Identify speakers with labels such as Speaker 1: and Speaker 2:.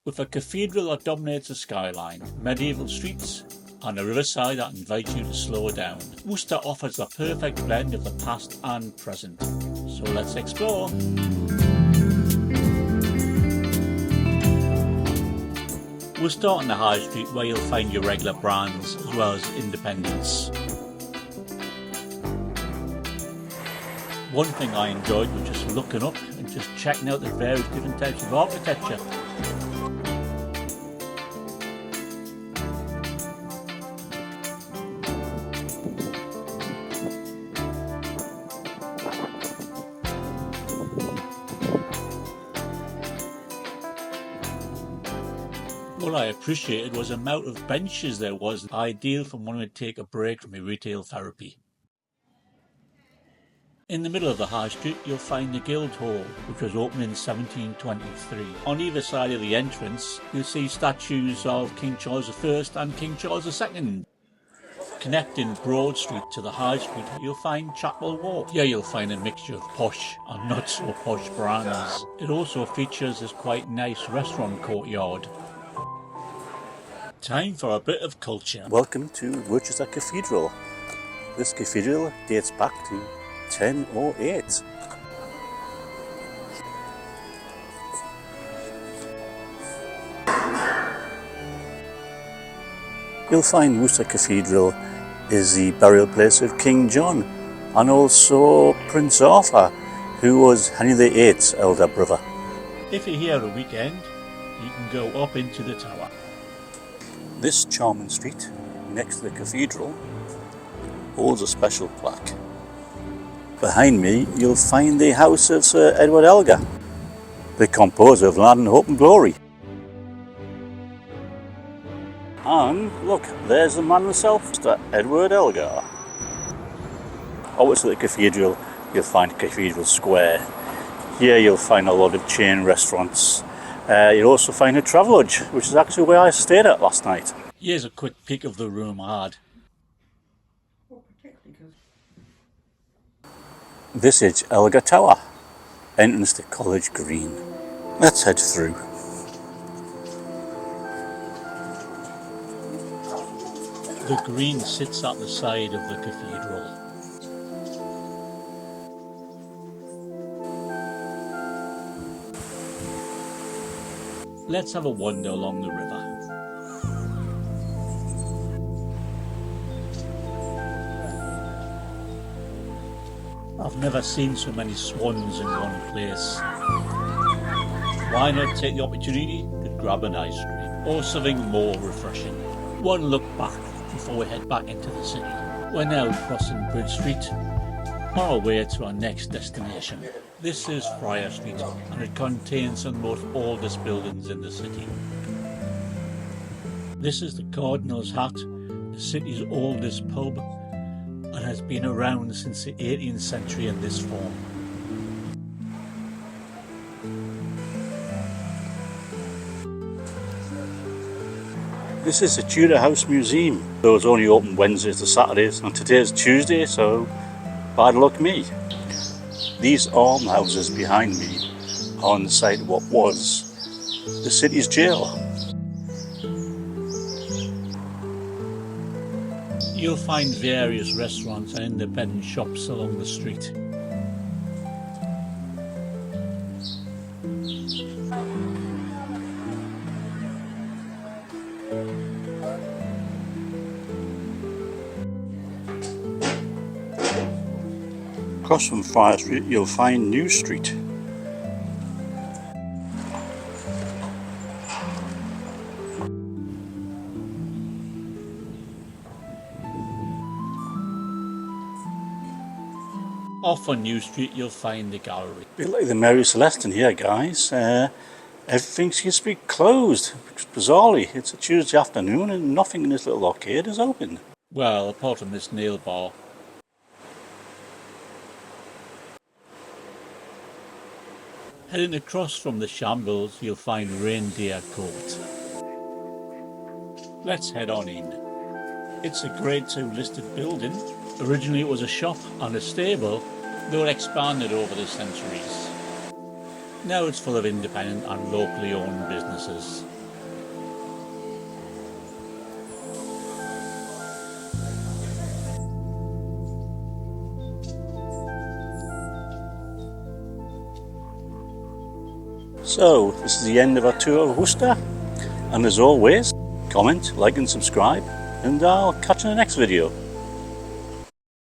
Speaker 1: With a cathedral that dominates the skyline, medieval streets, and a riverside that invites you to slow down, Worcester offers the perfect blend of the past and present. So let's explore. We'll start on the High Street, where you'll find your regular brands as well as independents. One thing I enjoyed was just looking up and just checking out the various different types of architecture. What I appreciated was the amount of benches there was, ideal for wanting to take a break from your retail therapy. In the middle of the High Street you'll find the Guildhall, which was opened in 1723. On either side of the entrance you'll see statues of King Charles I and King Charles II. Connecting Broad Street to the High Street you'll find Chapel Walk. Here you'll find a mixture of posh and not so posh brands. It also features this quite nice restaurant courtyard. Time for a bit of culture.
Speaker 2: Welcome to Worcester Cathedral. This cathedral dates back to 1008. You'll find Worcester Cathedral is the burial place of King John and also Prince Arthur, who was Henry VIII's elder brother.
Speaker 1: If you're here a weekend, you can go up into the tower.
Speaker 2: This charming street next to the cathedral holds a special plaque. Behind me you'll find the house of Sir Edward Elgar, the composer of Land and Hope and Glory. And look, there's the man himself, Sir Edward Elgar. Over to the cathedral you'll find Cathedral Square. Here you'll find a lot of chain restaurants. You'll also find a Travelodge, which is actually where I stayed at last night.
Speaker 1: Here's a quick peek of the room I had.
Speaker 2: This is Elgar Tower, entrance to College Green. Let's head through.
Speaker 1: The green sits at the side of the cathedral. Let's have a wander along the river. I've never seen so many swans in one place. Why not take the opportunity to grab an ice cream or something more refreshing? One look back before we head back into the city. We're now crossing Bridge Street on our way to our next destination. This is Friar Street and it contains some of the most oldest buildings in the city. This is the Cardinal's Hat, the city's oldest pub, and has been around since the 18th century in this form.
Speaker 2: This is the Tudor House Museum. Though it's only open Wednesdays to Saturdays, and today's Tuesday, so bad luck me. These almshouses behind me are on the site of what was the city's jail.
Speaker 1: You'll find various restaurants and independent shops along the street.
Speaker 2: Across from Friar Street you'll find New Street.
Speaker 1: Off on New Street you'll find the gallery.
Speaker 2: A bit like the Mary Celestin here, guys. Everything seems to be closed, bizarrely. It's a Tuesday afternoon and nothing in this little arcade is open.
Speaker 1: Well, apart from this nail bar. Heading across from the Shambles you'll find Reindeer Court. Let's head on in. It's a Grade 2 listed building. Originally it was a shop and a stable, though it expanded over the centuries. Now it's full of independent and locally owned businesses.
Speaker 2: So this is the end of our tour of Worcester, and as always, comment, like and subscribe, and I'll catch you in the next video.